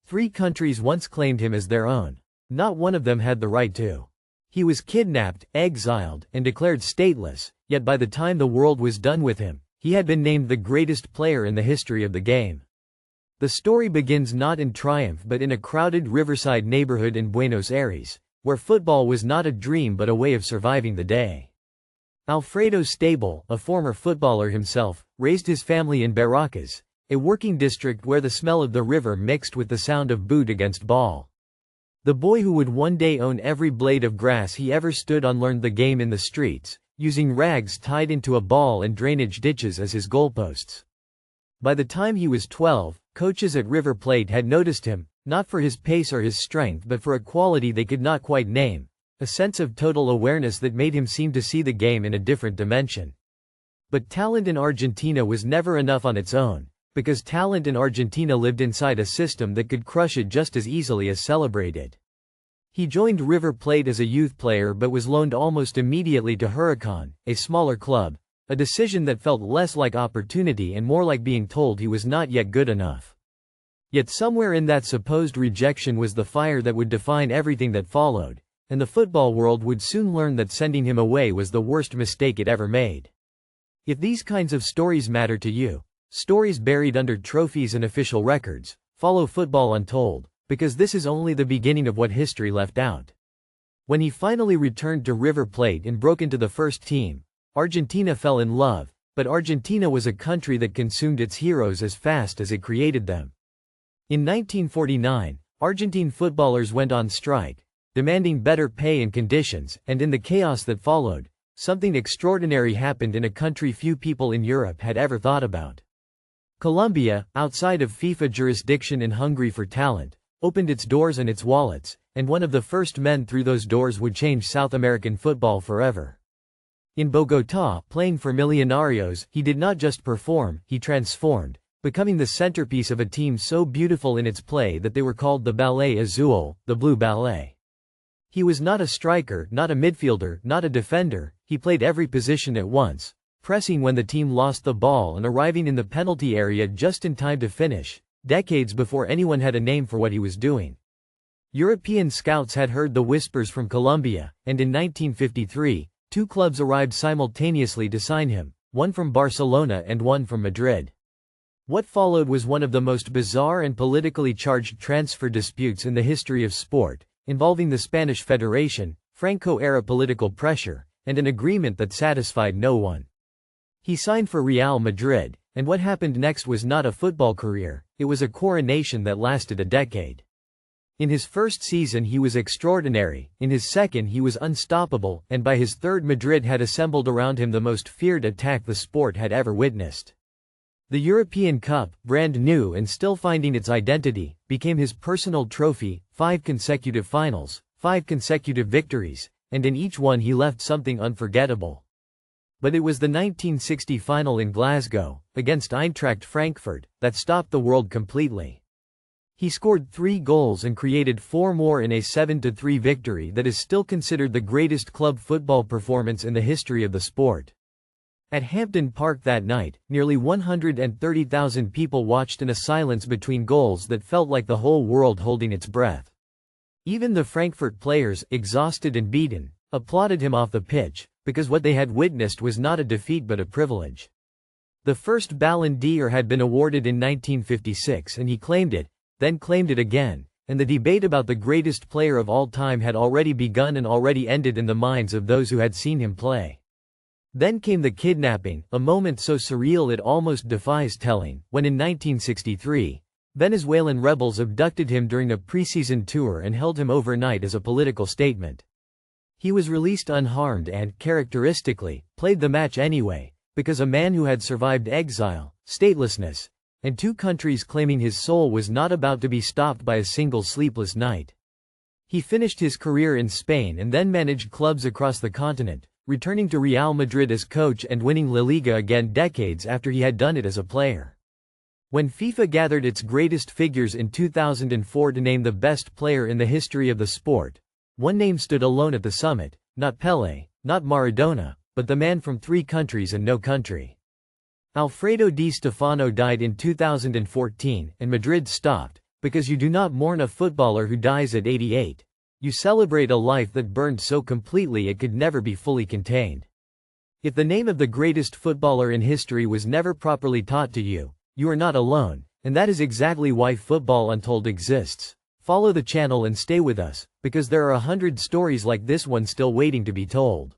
3 countries once claimed him as their own. Not one of them had the right to. He was kidnapped, exiled, and declared stateless, yet by the time the world was done with him, he had been named the greatest player in the history of the game. The story begins not in triumph but in a crowded riverside neighborhood in Buenos Aires, where football was not a dream but a way of surviving the day. Alfredo Stabile, a former footballer himself, raised his family in Barracas, a working district where the smell of the river mixed with the sound of boot against ball. The boy who would one day own every blade of grass he ever stood on learned the game in the streets, using rags tied into a ball and drainage ditches as his goalposts. By the time he was 12, coaches at River Plate had noticed him, not for his pace or his strength but for a quality they could not quite name, a sense of total awareness that made him seem to see the game in a different dimension. But talent in Argentina was never enough on its own, because talent in Argentina lived inside a system that could crush it just as easily as celebrate it. He joined River Plate as a youth player but was loaned almost immediately to Huracan, a smaller club, a decision that felt less like opportunity and more like being told he was not yet good enough. Yet somewhere in that supposed rejection was the fire that would define everything that followed, and the football world would soon learn that sending him away was the worst mistake it ever made. If these kinds of stories matter to you, stories buried under trophies and official records, follow Football Untold, because this is only the beginning of what history left out. When he finally returned to River Plate and broke into the first team, Argentina fell in love, but Argentina was a country that consumed its heroes as fast as it created them. In 1949, Argentine footballers went on strike, demanding better pay and conditions, and in the chaos that followed, something extraordinary happened in a country few people in Europe had ever thought about. Colombia, outside of FIFA jurisdiction and hungry for talent, opened its doors and its wallets, and one of the first men through those doors would change South American football forever. In Bogotá, playing for Millonarios, he did not just perform, he transformed, becoming the centerpiece of a team so beautiful in its play that they were called the Ballet Azul, the Blue Ballet. He was not a striker, not a midfielder, not a defender, he played every position at once, pressing when the team lost the ball and arriving in the penalty area just in time to finish, decades before anyone had a name for what he was doing. European scouts had heard the whispers from Colombia, and in 1953, 2 clubs arrived simultaneously to sign him, one from Barcelona and one from Madrid. What followed was one of the most bizarre and politically charged transfer disputes in the history of sport, involving the Spanish Federation, Franco-era political pressure, and an agreement that satisfied no one. He signed for Real Madrid, and what happened next was not a football career, it was a coronation that lasted a decade. In his first season he was extraordinary, in his second he was unstoppable, and by his third Madrid had assembled around him the most feared attack the sport had ever witnessed. The European Cup, brand new and still finding its identity, became his personal trophy, 5 consecutive finals, 5 consecutive victories, and in each one he left something unforgettable. But it was the 1960 final in Glasgow, against Eintracht Frankfurt, that stopped the world completely. He scored 3 goals and created 4 more in a 7-3 victory that is still considered the greatest club football performance in the history of the sport. At Hampden Park that night, nearly 130,000 people watched in a silence between goals that felt like the whole world holding its breath. Even the Frankfurt players, exhausted and beaten, applauded him off the pitch, because what they had witnessed was not a defeat but a privilege. The first Ballon d'Or had been awarded in 1956 and he claimed it, then claimed it again, and the debate about the greatest player of all time had already begun and already ended in the minds of those who had seen him play. Then came the kidnapping, a moment so surreal it almost defies telling, when in 1963, Venezuelan rebels abducted him during a preseason tour and held him overnight as a political statement. He was released unharmed and, characteristically, played the match anyway, because a man who had survived exile, statelessness, and 2 countries claiming his soul was not about to be stopped by a single sleepless night. He finished his career in Spain and then managed clubs across the continent, returning to Real Madrid as coach and winning La Liga again decades after he had done it as a player. When FIFA gathered its greatest figures in 2004 to name the best player in the history of the sport, one name stood alone at the summit, not Pelé, not Maradona, but the man from 3 countries and no country. Alfredo Di Stefano died in 2014, and Madrid stopped, Because you do not mourn a footballer who dies at 88. You celebrate a life that burned so completely it could never be fully contained. If the name of the greatest footballer in history was never properly taught to you, you are not alone, and that is exactly why Football Untold exists. Follow the channel and stay with us, because there are 100 stories like this one still waiting to be told.